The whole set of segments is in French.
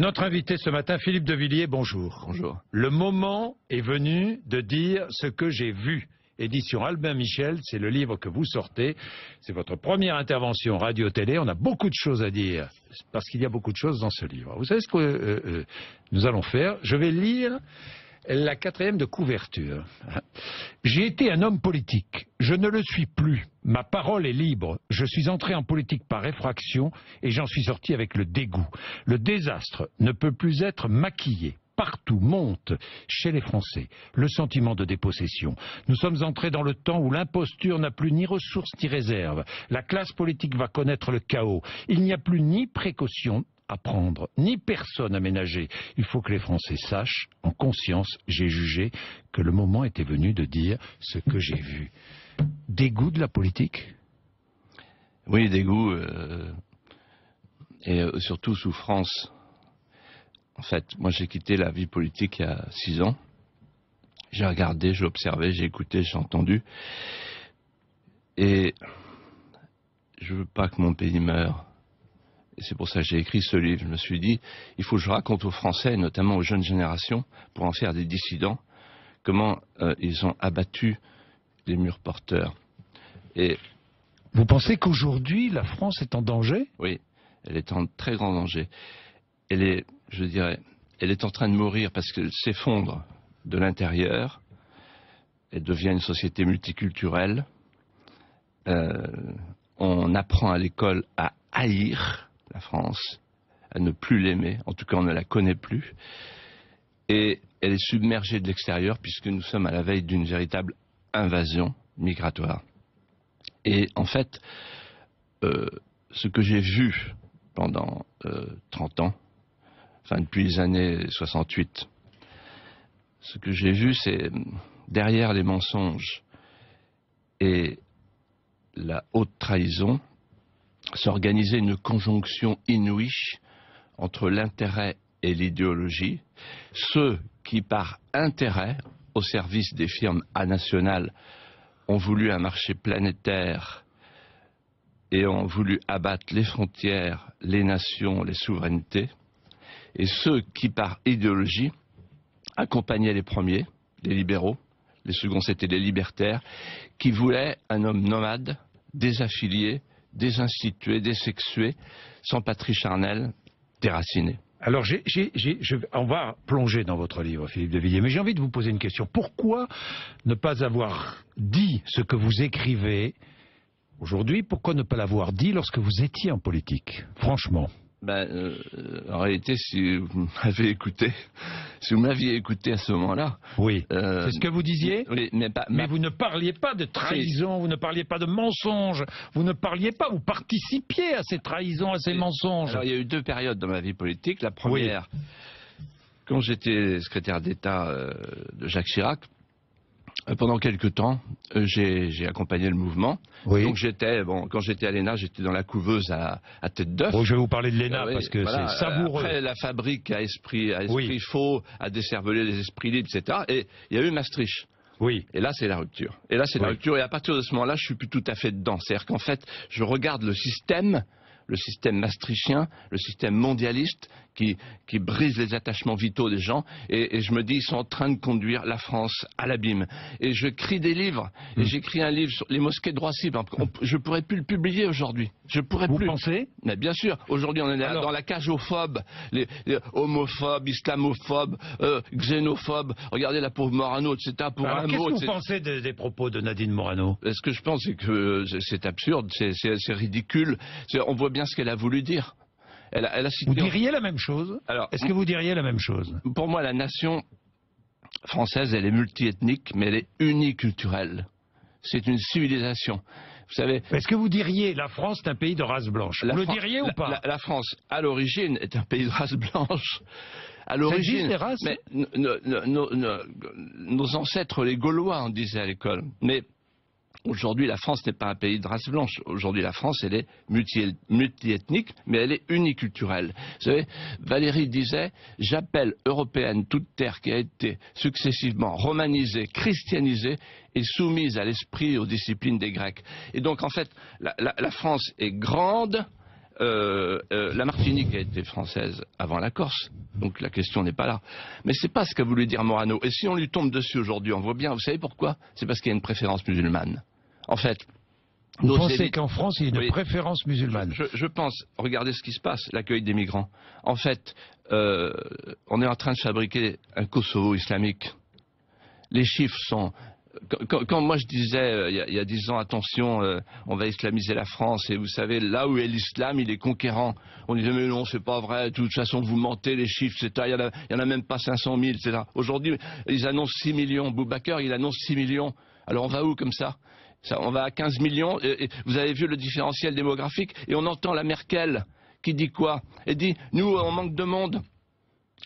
Notre invité ce matin, Philippe de Villiers, bonjour. Bonjour. Le moment est venu de dire ce que j'ai vu. Édition Albin Michel, c'est le livre que vous sortez. C'est votre première intervention radio-télé. On a beaucoup de choses à dire, parce qu'il y a beaucoup de choses dans ce livre. Vous savez ce que nous allons faire? Je vais lire la 4e de couverture. J'ai été un homme politique. Je ne le suis plus. Ma parole est libre. Je suis entré en politique par effraction et j'en suis sorti avec le dégoût. Le désastre ne peut plus être maquillé. Partout monte chez les Français le sentiment de dépossession. Nous sommes entrés dans le temps où l'imposture n'a plus ni ressources ni réserve. La classe politique va connaître le chaos. Il n'y a plus ni précaution à prendre, ni personne à ménager. Il faut que les Français sachent, en conscience, j'ai jugé que le moment était venu de dire ce que j'ai vu. Dégoût de la politique? Oui, dégoût et surtout souffrance. En fait, moi j'ai quitté la vie politique il y a 6 ans. J'ai regardé, j'ai observé, j'ai écouté, j'ai entendu. Et je veux pas que mon pays meure. Et c'est pour ça que j'ai écrit ce livre. Je me suis dit, il faut que je raconte aux Français, notamment aux jeunes générations, pour en faire des dissidents, comment ils ont abattu les murs porteurs. Et vous pensez qu'aujourd'hui, la France est en danger? Oui, elle est en très grand danger. Elle est, je dirais, elle est en train de mourir parce qu'elle s'effondre de l'intérieur. Elle devient une société multiculturelle. On apprend à l'école à haïr la France, à ne plus l'aimer, en tout cas on ne la connaît plus, et elle est submergée de l'extérieur puisque nous sommes à la veille d'une véritable invasion migratoire. Et en fait, ce que j'ai vu pendant 30 ans, enfin depuis les années 68, ce que j'ai vu, c'est derrière les mensonges et la haute trahison, s'organiser une conjonction inouïe entre l'intérêt et l'idéologie. Ceux qui, par intérêt, au service des firmes nationales, ont voulu un marché planétaire et ont voulu abattre les frontières, les nations, les souverainetés, et ceux qui, par idéologie, accompagnaient les premiers, les libéraux, les seconds c'était les libertaires, qui voulaient un homme nomade, désaffilié, désinstitué, désexué, sans patrie charnelle, déraciné. Alors, on va plonger dans votre livre, Philippe de Villiers, mais j'ai envie de vous poser une question. Pourquoi ne pas avoir dit ce que vous écrivez aujourd'hui? Pourquoi ne pas l'avoir dit lorsque vous étiez en politique? Franchement. En réalité, si vous m'aviez écouté à ce moment-là... Oui, c'est ce que vous disiez, oui, mais vous ne parliez pas de trahison, vous ne parliez pas de mensonges, vous participiez à ces trahisons, à ces mensonges. Alors, il y a eu 2 périodes dans ma vie politique. La première, quand j'étais secrétaire d'État de Jacques Chirac, pendant quelques temps, j'ai accompagné le mouvement. Oui. Donc quand j'étais à l'ENA, j'étais dans la couveuse à tête d'œuf. Je vais vous parler de l'ENA parce que voilà, c'est savoureux. Après, la fabrique à esprit faux, à décerveler les esprits libres, etc. Et il y a eu Maastricht. Oui. Et là, c'est la rupture. Et la rupture. Et à partir de ce moment-là, je suis plus tout à fait dedans. C'est-à-dire qu'en fait, je regarde le système maastrichtien, le système mondialiste qui brise les attachements vitaux des gens, et je me dis, ils sont en train de conduire la France à l'abîme. Et je crie des livres, et j'écris un livre sur les mosquées de Roissy. Je ne pourrais plus le publier aujourd'hui. Je pourrais plus. Vous pensez? Mais bien sûr, aujourd'hui on est dans la cage aux phobes, les homophobes, islamophobes, xénophobes. Regardez la pauvre Morano, etc. Pour alors, un mot. Qu'est-ce que vous pensez des propos de Nadine Morano? Ce que je pense, c'est que c'est absurde, c'est ridicule. On voit bien ce qu'elle a voulu dire. Elle a cité... Vous diriez la même chose? Est-ce que vous diriez la même chose? Pour moi, la nation française, elle est multiethnique, mais elle est uniculturelle. C'est une civilisation. Vous savez... Est-ce que vous diriez la France est un pays de race blanche? Vous le diriez ou pas? La France, à l'origine, est un pays de race blanche. À l'origine, les races? Mais nos ancêtres, les Gaulois, on disait à l'école. Mais aujourd'hui, la France n'est pas un pays de race blanche. Aujourd'hui, la France, elle est multiethnique, mais elle est uniculturelle. Vous savez, Valéry disait « J'appelle européenne toute terre qui a été successivement romanisée, christianisée et soumise à l'esprit et aux disciplines des Grecs. » Et donc, en fait, la France est grande, la Martinique a été française avant la Corse, donc la question n'est pas là. Mais c'est pas ce qu'a voulu dire Morano. Et si on lui tombe dessus aujourd'hui, on voit bien, vous savez pourquoi? C'est parce qu'il y a une préférence musulmane. En fait, vous pensez qu'en France, il y a une préférence musulmane? Je pense, regardez ce qui se passe, l'accueil des migrants. En fait, on est en train de fabriquer un Kosovo islamique. Les chiffres sont... Quand moi je disais, il y a 10 ans, attention, on va islamiser la France, et vous savez, là où est l'islam, il est conquérant. On disait, mais non, c'est pas vrai, de toute façon, vous mentez, les chiffres, il y en a même pas 500 000, etc. Aujourd'hui, ils annoncent 6 millions. Boubacar, il annonce 6 millions. Alors on va où comme ça? On va à 15 millions, et vous avez vu le différentiel démographique, et on entend la Merkel qui dit quoi? Elle dit, nous, on manque de monde.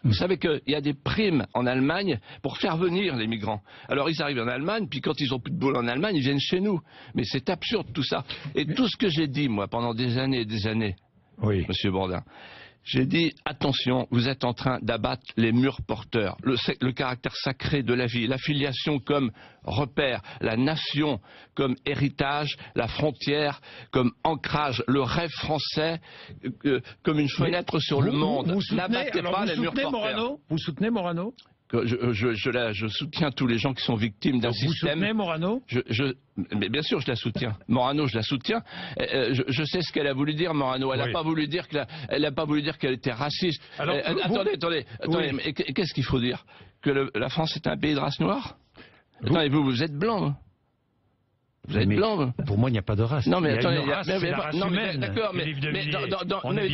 Vous savez qu'il y a des primes en Allemagne pour faire venir les migrants. Alors ils arrivent en Allemagne, puis quand ils n'ont plus de boulot en Allemagne, ils viennent chez nous. Mais c'est absurde tout ça. Et tout ce que j'ai dit, moi, pendant des années et des années, oui, Monsieur Bourdin, j'ai dit, attention, vous êtes en train d'abattre les murs porteurs, le caractère sacré de la vie, la filiation comme repère, la nation comme héritage, la frontière comme ancrage, le rêve français comme une fenêtre sur le monde. N'abattez pas les murs porteurs. Vous soutenez Morano? Je soutiens tous les gens qui sont victimes d'un système. Vous soutenez Morano? Mais bien sûr, je la soutiens. Morano, je la soutiens. Je sais ce qu'elle a voulu dire, Morano. Elle n'a pas voulu dire qu'elle était raciste. Alors, attendez. Oui. Mais qu'est-ce qu'il faut dire? Que la France est un pays de race noire? Attendez, vous êtes blanc. Hein? Vous êtes blanc. Pour moi, il n'y a pas de race. Non, mais attendez, d'accord, mais on est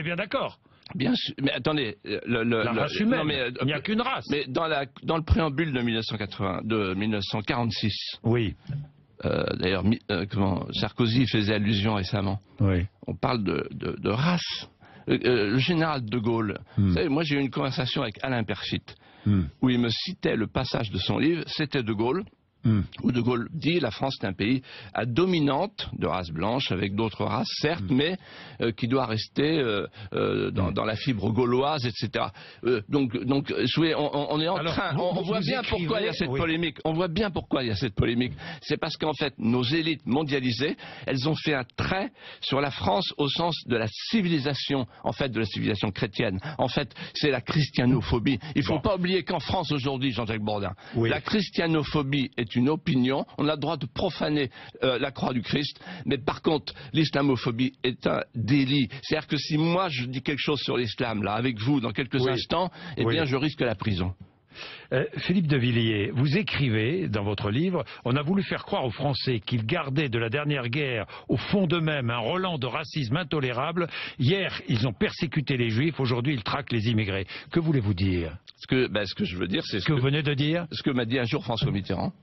bien d'accord. Bien sûr, mais attendez, la race humaine, il n'y a qu'une race. Mais dans le préambule de 1946, oui. D'ailleurs, Sarkozy faisait allusion récemment. Oui. On parle de race. Le général de Gaulle. Vous savez, moi j'ai eu une conversation avec Alain Perfit, où il me citait le passage de son livre. C'était de Gaulle. Où De Gaulle dit la France est un pays à dominante de race blanche avec d'autres races certes, mais qui doit rester dans la fibre gauloise, etc. Donc on est en train, on voit bien pourquoi il y a cette polémique. On voit bien pourquoi il y a cette polémique. C'est parce qu'en fait nos élites mondialisées, elles ont fait un trait sur la France au sens de la civilisation, en fait de la civilisation chrétienne. En fait, c'est la christianophobie. Il ne faut pas oublier qu'en France aujourd'hui, Jean-Jacques Bourdin, la christianophobie est une opinion, on a le droit de profaner la croix du Christ, mais par contre, l'islamophobie est un délit. C'est-à-dire que si moi je dis quelque chose sur l'islam, là, avec vous, dans quelques instants, eh bien je risque la prison. Philippe de Villiers, vous écrivez dans votre livre, on a voulu faire croire aux Français qu'ils gardaient de la dernière guerre au fond d'eux-mêmes un relent de racisme intolérable. Hier, ils ont persécuté les Juifs, aujourd'hui ils traquent les immigrés. Que voulez-vous dire? Ce que je veux dire, c'est ce que vous venez de dire. Ce que m'a dit un jour François Mitterrand.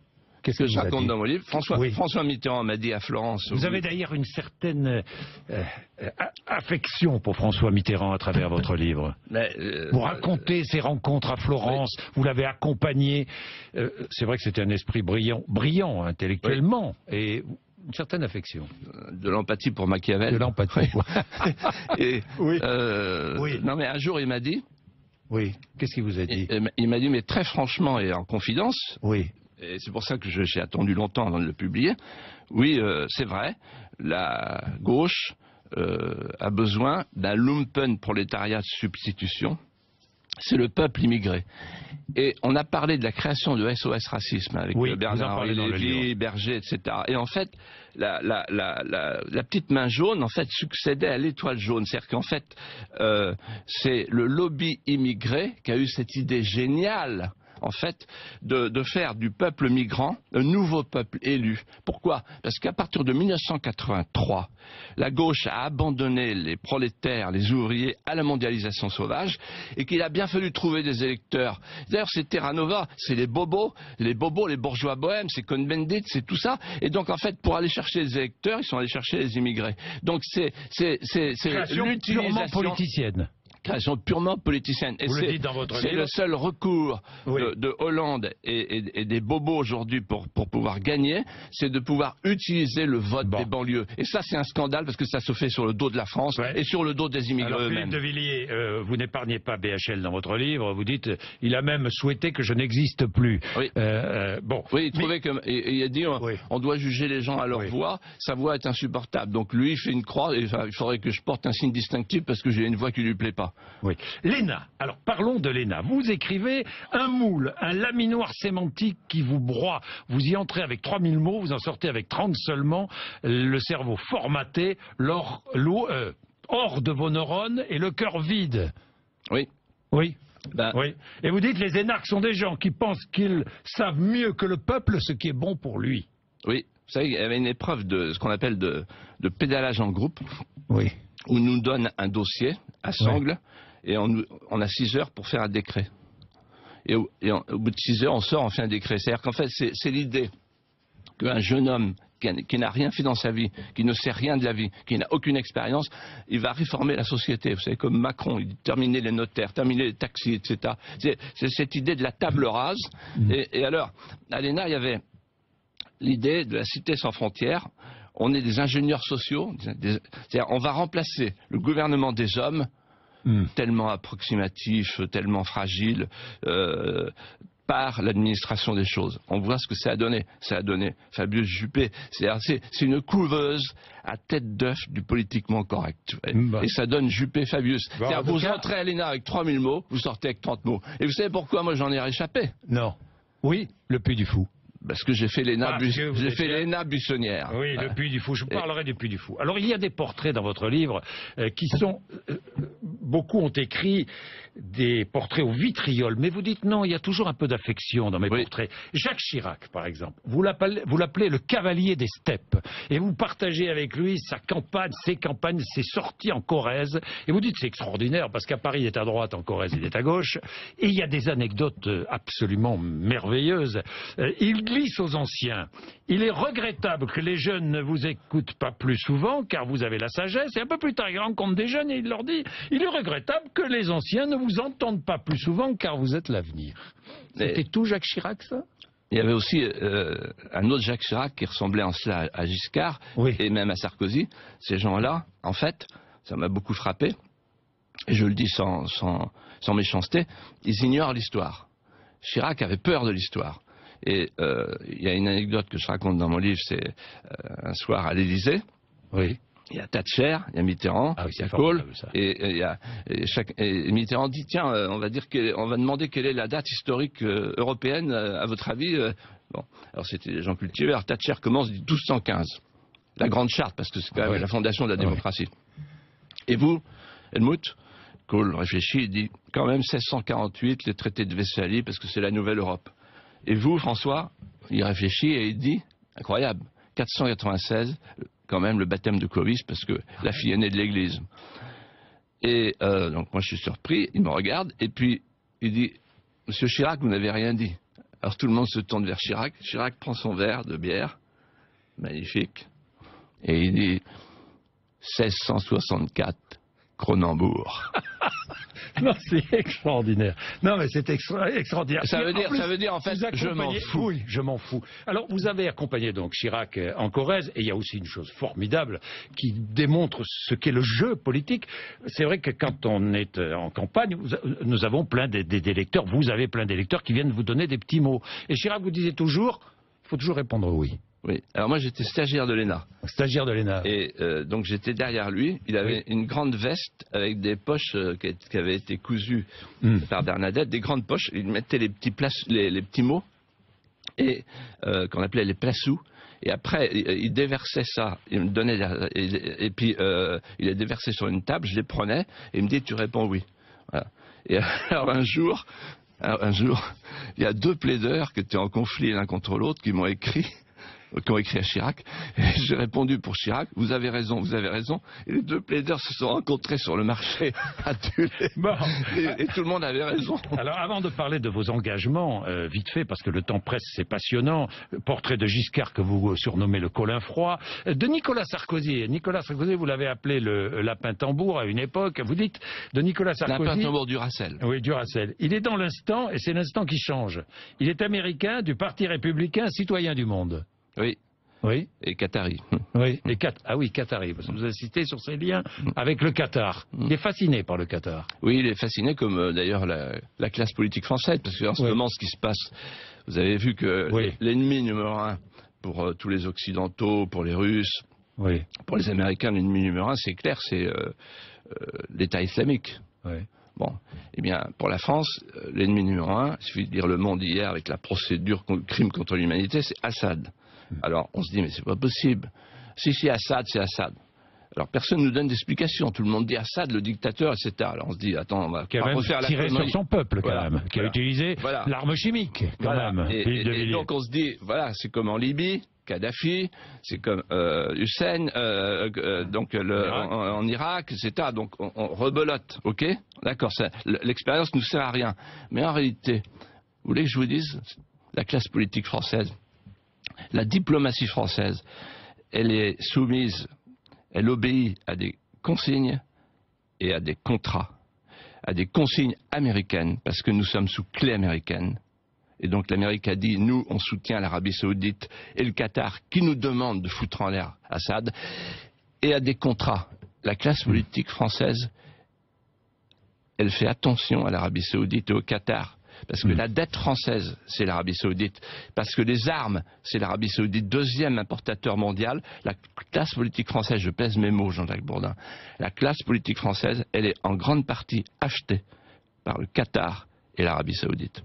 Qu'est-ce que je raconte dans mon livre? François Mitterrand m'a dit à Florence... Vous avez d'ailleurs une certaine affection pour François Mitterrand à travers votre livre. Vous racontez ses rencontres à Florence, vous l'avez accompagné. C'est vrai que c'était un esprit brillant intellectuellement, et une certaine affection. De l'empathie pour Machiavel. De l'empathie. Non mais un jour il m'a dit... Oui, qu'est-ce qu'il vous a dit? Il m'a dit, mais très franchement et en confidence... Oui. Et c'est pour ça que j'ai attendu longtemps avant de le publier. Oui, c'est vrai, la gauche a besoin d'un lumpen prolétariat de substitution. C'est le peuple immigré. Et on a parlé de la création de SOS Racisme avec Bernard-Henri Lévy, Berger, etc. Et en fait, la petite main jaune, en fait, succédait à l'étoile jaune. C'est-à-dire qu'en fait, c'est le lobby immigré qui a eu cette idée géniale, en fait, de faire du peuple migrant un nouveau peuple élu. Pourquoi? Parce qu'à partir de 1983, la gauche a abandonné les prolétaires, les ouvriers à la mondialisation sauvage, et qu'il a bien fallu trouver des électeurs. D'ailleurs, c'est Terra Nova, c'est les bobos, les bourgeois bohèmes, c'est Cohn-Bendit, c'est tout ça. Et donc, en fait, pour aller chercher les électeurs, ils sont allés chercher les immigrés. Donc, c'est l'utilisation purement politicienne. création purement politicienne. Et vous le dites dans votre livre. C'est le seul recours Oui. de Hollande et des bobos aujourd'hui pour pouvoir gagner, c'est de pouvoir utiliser le vote des banlieues. Et ça, c'est un scandale parce que ça se fait sur le dos de la France et sur le dos des immigrés eux-mêmes. Philippe de Villiers, vous n'épargnez pas BHL dans votre livre. Vous dites, il a même souhaité que je n'existe plus. Oui. Bon. Oui, il trouvait il a dit, on doit juger les gens à leur voix. Sa voix est insupportable. Donc lui, il fait une croix. Et il faudrait que je porte un signe distinctif parce que j'ai une voix qui lui plaît pas. Oui. Léna. Alors parlons de Léna. Vous écrivez un moule, un laminoir sémantique qui vous broie. Vous y entrez avec 3000 mots, vous en sortez avec 30 seulement. Le cerveau formaté, hors de vos neurones et le cœur vide. Oui. Oui. Oui. Et vous dites les énarques sont des gens qui pensent qu'ils savent mieux que le peuple ce qui est bon pour lui. Oui. Vous savez, il y avait une épreuve de ce qu'on appelle de pédalage en groupe. Oui. Où on nous donne un dossier à sangle et on a 6 heures pour faire un décret. Et au bout de 6 heures, on sort, on fait un décret. C'est-à-dire qu'en fait, c'est l'idée qu'un jeune homme qui n'a rien fait dans sa vie, qui ne sait rien de la vie, qui n'a aucune expérience, il va réformer la société. Vous savez, comme Macron, il dit terminer les notaires, terminer les taxis, etc. C'est cette idée de la table rase. Et alors, à l'ENA, il y avait l'idée de la cité sans frontières. On est des ingénieurs sociaux. C'est-à-dire, on va remplacer le gouvernement des hommes, tellement approximatif, tellement fragile, par l'administration des choses. On voit ce que ça a donné. Ça a donné Fabius Juppé. C'est une couveuse à tête d'œuf du politiquement correct. Et ça donne Juppé-Fabius. Vous entrez à l'ENA avec 3000 mots, vous sortez avec 30 mots. Et vous savez pourquoi moi j'en ai réchappé? Non. Oui, le Puy du Fou. Parce que j'ai fait l'ENA buissonnière. Oui, le Puy du Fou. Je parlerai du Puy du Fou. Alors, il y a des portraits dans votre livre qui sont... beaucoup ont écrit des portraits au vitriol, mais vous dites non, il y a toujours un peu d'affection dans mes portraits. Jacques Chirac, par exemple, vous l'appelez le cavalier des steppes, et vous partagez avec lui sa campagne, ses campagnes, ses sorties en Corrèze, et vous dites c'est extraordinaire, parce qu'à Paris il est à droite, en Corrèze il est à gauche, et il y a des anecdotes absolument merveilleuses. Il glisse aux anciens. Il est regrettable que les jeunes ne vous écoutent pas plus souvent, car vous avez la sagesse, et un peu plus tard il rencontre des jeunes et il leur dit, il est regrettable que les anciens ne vous entendent pas plus souvent, car vous êtes l'avenir. C'était tout Jacques Chirac, ça? Il y avait aussi un autre Jacques Chirac qui ressemblait en cela à Giscard, et même à Sarkozy. Ces gens-là, en fait, ça m'a beaucoup frappé, et je le dis sans méchanceté, ils ignorent l'histoire. Chirac avait peur de l'histoire. Et il y a une anecdote que je raconte dans mon livre, c'est un soir à l'Élysée. Oui. Il y a Thatcher, il y a Mitterrand, il y a Kohl, et Mitterrand dit tiens, on va demander quelle est la date historique européenne à votre avis. Bon, alors c'était des gens cultivés. Alors Thatcher commence, dit 1215, la grande charte, parce que c'est quand même la fondation de la démocratie. Et vous, Helmut, Kohl réfléchit, il dit quand même 1648, les traités de Westphalie, parce que c'est la nouvelle Europe. Et vous, François, il réfléchit et il dit incroyable, 496. Quand même le baptême de Clovis, parce que la fille est née de l'église. Et donc moi je suis surpris, il me regarde, et puis il dit « Monsieur Chirac, vous n'avez rien dit ». Alors tout le monde se tourne vers Chirac. Chirac prend son verre de bière, magnifique, et il dit « 1664, Cronenbourg ». Non, c'est extraordinaire. Non, mais c'est extraordinaire. Ça veut dire en fait, je m'en fous. Oui, je m'en fous. Alors, vous avez accompagné donc Chirac en Corrèze, et il y a aussi une chose formidable qui démontre ce qu'est le jeu politique. C'est vrai que quand on est en campagne, nous avons plein d'électeurs, vous avez plein d'électeurs qui viennent vous donner des petits mots. Et Chirac vous disait toujours, il faut toujours répondre oui. Oui, alors moi j'étais stagiaire de l'ENA. Stagiaire de l'ENA. Et donc j'étais derrière lui, il avait une grande veste avec des poches qui avaient été cousues par Bernadette, des grandes poches, il mettait les petits mots, et qu'on appelait les plaçous, et après il déversait ça, il me donnait, et puis il les déversait sur une table, je les prenais, et il me dit tu réponds oui. Voilà. Et alors un jour, il y a 2 plaideurs qui étaient en conflit l'un contre l'autre qui m'ont écrit. qui ont écrit à Chirac. Et j'ai répondu pour Chirac, vous avez raison, vous avez raison. Et les deux plaideurs se sont rencontrés sur le marché à Tulé. Bon. Et tout le monde avait raison. Alors, avant de parler de vos engagements, vite fait, parce que le temps presse, c'est passionnant, portrait de Giscard que vous surnommez le Colin froid, de Nicolas Sarkozy. Nicolas Sarkozy, vous l'avez appelé le lapin-tambour à une époque. Vous dites de Nicolas Sarkozy... Lapin-tambour Duracell. Oui, Duracell. Il est dans l'instant, et c'est l'instant qui change. Il est américain, du Parti républicain, citoyen du monde. Oui. Oui. Et Qatari. Oui. Et ah oui, Qatari, parce que vous insistez sur ses liens avec le Qatar. Il est fasciné par le Qatar. Oui, il est fasciné, comme d'ailleurs la classe politique française, parce qu'en ce moment, ce qui se passe, vous avez vu que l'ennemi numéro un pour tous les Occidentaux, pour les Russes, pour les Américains, l'ennemi numéro un, c'est clair, c'est l'État islamique. Oui. Bon, eh bien, pour la France, l'ennemi numéro un, il suffit de lire Le Monde hier avec la procédure crime contre l'humanité, c'est Assad. Alors, on se dit, mais c'est pas possible. Si Assad, c'est Assad. Alors, personne ne nous donne d'explication. Tout le monde dit Assad, le dictateur, etc. Alors, on se dit, attends, on va refaire la tiré sur son peuple, quand même. Qui a utilisé l'arme chimique, quand même. Et donc, on se dit, voilà, c'est comme en Libye, Kadhafi, c'est comme Hussein, en Irak, etc. Donc, on rebelote, ok? D'accord, l'expérience ne nous sert à rien. Mais en réalité, vous voulez que je vous dise, la classe politique française, la diplomatie française, elle est soumise, elle obéit à des consignes et à des contrats, à des consignes américaines, parce que nous sommes sous clé américaine. Et donc l'Amérique a dit, nous, on soutient l'Arabie Saoudite et le Qatar, qui nous demandent de foutre en l'air Assad, et à des contrats. La classe politique française, elle fait attention à l'Arabie Saoudite et au Qatar. Parce que la dette française, c'est l'Arabie Saoudite. Parce que les armes, c'est l'Arabie Saoudite, deuxième importateur mondial. La classe politique française, je pèse mes mots, Jean-Jacques Bourdin, la classe politique française, elle est en grande partie achetée par le Qatar et l'Arabie Saoudite.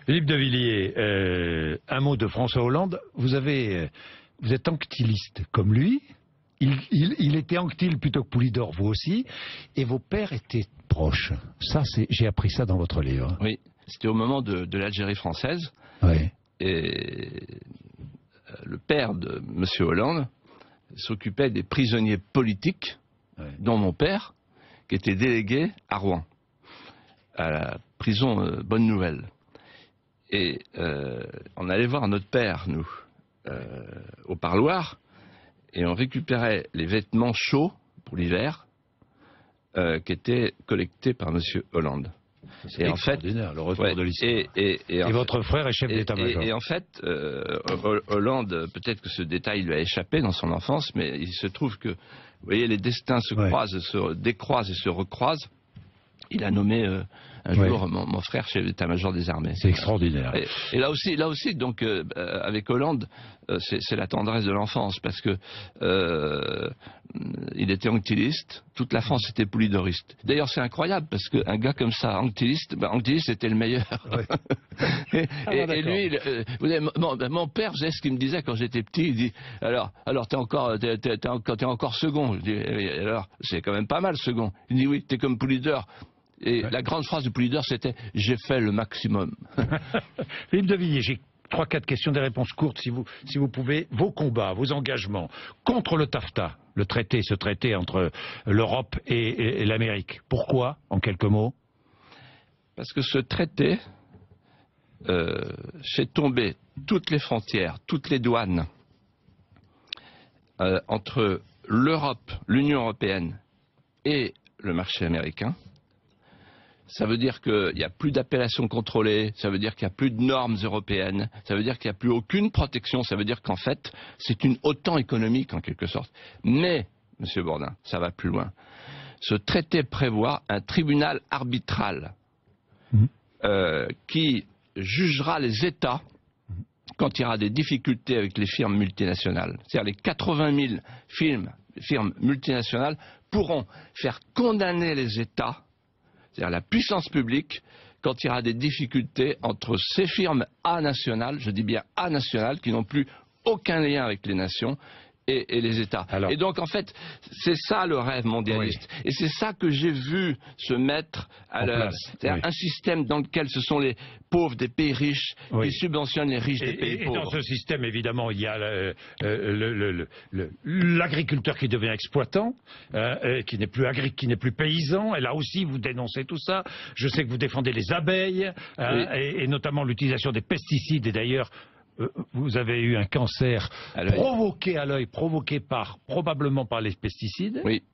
Philippe de Villiers, un mot de François Hollande. Vous êtes anctiliste comme lui. Il était anctile plutôt que Poulidor, vous aussi. Et vos pères étaient proches. J'ai appris ça dans votre livre. Oui. C'était au moment de l'Algérie française. Oui. Et le père de M. Hollande s'occupait des prisonniers politiques, dont mon père, qui était délégué à Rouen, à la prison Bonne Nouvelle. Et on allait voir notre père, nous, au parloir, et on récupérait les vêtements chauds pour l'hiver qui étaient collectés par M. Hollande. C'est extraordinaire, le retour de l'histoire. Et votre frère est chef d'état-major. Et en fait, Hollande, peut-être que ce détail lui a échappé dans son enfance, mais il se trouve que, vous voyez, les destins se croisent, se décroisent et se recroisent. Il a nommé un jour mon frère chef d'état-major des armées. C'est extraordinaire. Et là aussi, donc, avec Hollande, c'est la tendresse de l'enfance, parce que il était anctiliste, toute la France était poulidoriste. D'ailleurs, c'est incroyable, parce qu'un gars comme ça, anctiliste était le meilleur. Ouais. et lui, mon père, vous savez ce qu'il me disait quand j'étais petit, il dit, alors t'es encore second. Je dis, alors, c'est quand même pas mal, second. Il dit, oui, t'es comme Poulidor. Et la grande phrase de Poulidor, c'était « J'ai fait le maximum ». Philippe de Villiers, j'ai 3-4 questions, des réponses courtes, si vous pouvez. Vos combats, vos engagements contre le TAFTA, ce traité entre l'Europe et l'Amérique. Pourquoi, en quelques mots? Parce que ce traité fait tomber toutes les frontières, toutes les douanes entre l'Europe, l'Union européenne et le marché américain. Ça veut dire qu'il n'y a plus d'appellations contrôlées, ça veut dire qu'il n'y a plus de normes européennes, ça veut dire qu'il n'y a plus aucune protection, ça veut dire qu'en fait, c'est une OTAN économique en quelque sorte. Mais, M. Bourdin, ça va plus loin. Ce traité prévoit un tribunal arbitral qui jugera les États quand il y aura des difficultés avec les firmes multinationales. C'est-à-dire les 80 000 firmes multinationales pourront faire condamner les États, c'est-à-dire la puissance publique, quand il y aura des difficultés entre ces firmes A-nationales, je dis bien A-nationales, qui n'ont plus aucun lien avec les nations, et les États. Alors, et donc en fait, c'est ça le rêve mondialiste. Oui. Et c'est ça que j'ai vu se mettre à l'œuvre. C'est-à-dire un système dans lequel ce sont les pauvres des pays riches qui subventionnent les riches des pays pauvres. Et dans ce système, évidemment, il y a l'agriculteur qui devient exploitant, qui n'est plus paysan. Et là aussi, vous dénoncez tout ça. Je sais que vous défendez les abeilles, et notamment l'utilisation des pesticides. Et d'ailleurs, vous avez eu un cancer provoqué à l'œil, provoqué probablement par les pesticides. Oui.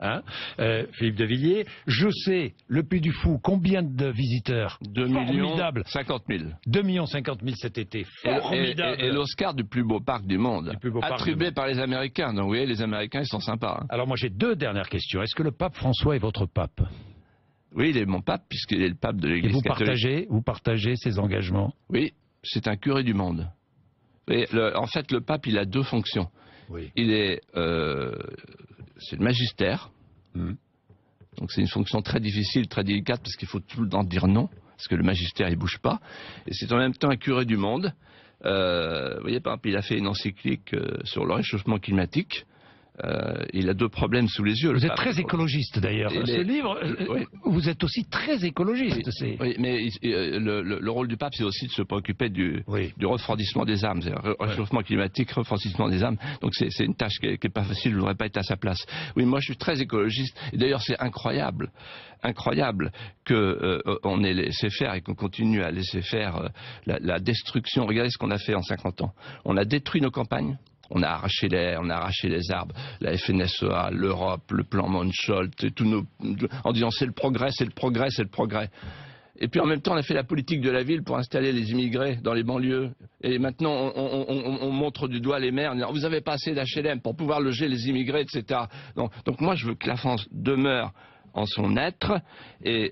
Philippe de Villiers. Je sais, le Puy du Fou, combien de visiteurs? 2 millions 50 000. 2 millions 50 000 cet été. Formidable. Et l'Oscar du plus beau parc du monde. Attribué par les Américains. Donc vous voyez, les Américains, ils sont sympas. Alors moi, j'ai 2 dernières questions. Est-ce que le pape François est votre pape? Oui, il est mon pape, puisqu'il est le pape de l'Église catholique. Vous partagez ses engagements? Oui, c'est un curé du monde. Et en fait, le pape, il a 2 fonctions. Oui. C'est le magistère. Donc c'est une fonction très difficile, très délicate, parce qu'il faut tout le temps dire non, parce que le magistère, il bouge pas. Et c'est en même temps un curé du monde. Vous voyez, par exemple, il a fait une encyclique sur le réchauffement climatique. Il a 2 problèmes sous les yeux. Vous êtes très écologiste d'ailleurs. Ce livre, vous êtes aussi très écologiste. Oui, mais le rôle du pape, c'est aussi de se préoccuper du refroidissement des âmes. Réchauffement climatique, refroidissement des âmes. Donc c'est une tâche qui est pas facile, je ne voudrais pas être à sa place. Oui, moi je suis très écologiste. Et d'ailleurs c'est incroyable qu'on ait laissé faire et qu'on continue à laisser faire la destruction. Regardez ce qu'on a fait en 50 ans. On a détruit nos campagnes. On a arraché l'air, on a arraché les arbres, la FNSEA, l'Europe, le plan Mansholt, en disant c'est le progrès, c'est le progrès, c'est le progrès. Et puis en même temps, on a fait la politique de la ville pour installer les immigrés dans les banlieues. Et maintenant, on montre du doigt les maires en disant vous n'avez pas assez d'HLM pour pouvoir loger les immigrés, etc. Donc moi, je veux que la France demeure en son être et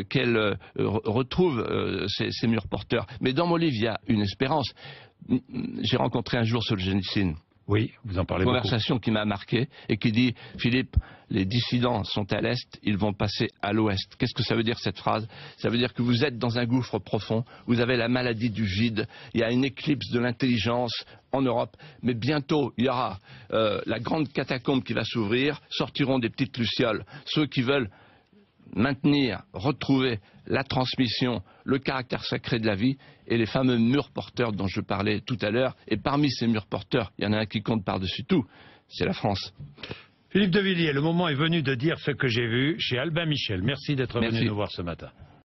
qu'elle retrouve ses murs porteurs. Mais dans mon livre, il y a une espérance. J'ai rencontré un jour Solzhenitsyn. Oui, vous en parlez beaucoup. Une conversation qui m'a marqué et qui dit « Philippe, les dissidents sont à l'Est, ils vont passer à l'Ouest ». Qu'est-ce que ça veut dire cette phrase? Ça veut dire que vous êtes dans un gouffre profond, vous avez la maladie du vide, il y a une éclipse de l'intelligence en Europe, mais bientôt il y aura la grande catacombe qui va s'ouvrir, sortiront des petites lucioles, ceux qui veulent maintenir, retrouver la transmission, le caractère sacré de la vie et les fameux murs porteurs dont je parlais tout à l'heure. Et parmi ces murs porteurs, il y en a un qui compte par-dessus tout, c'est la France. Philippe de Villiers, le moment est venu de dire ce que j'ai vu chez Albin Michel. Merci d'être venu nous voir ce matin.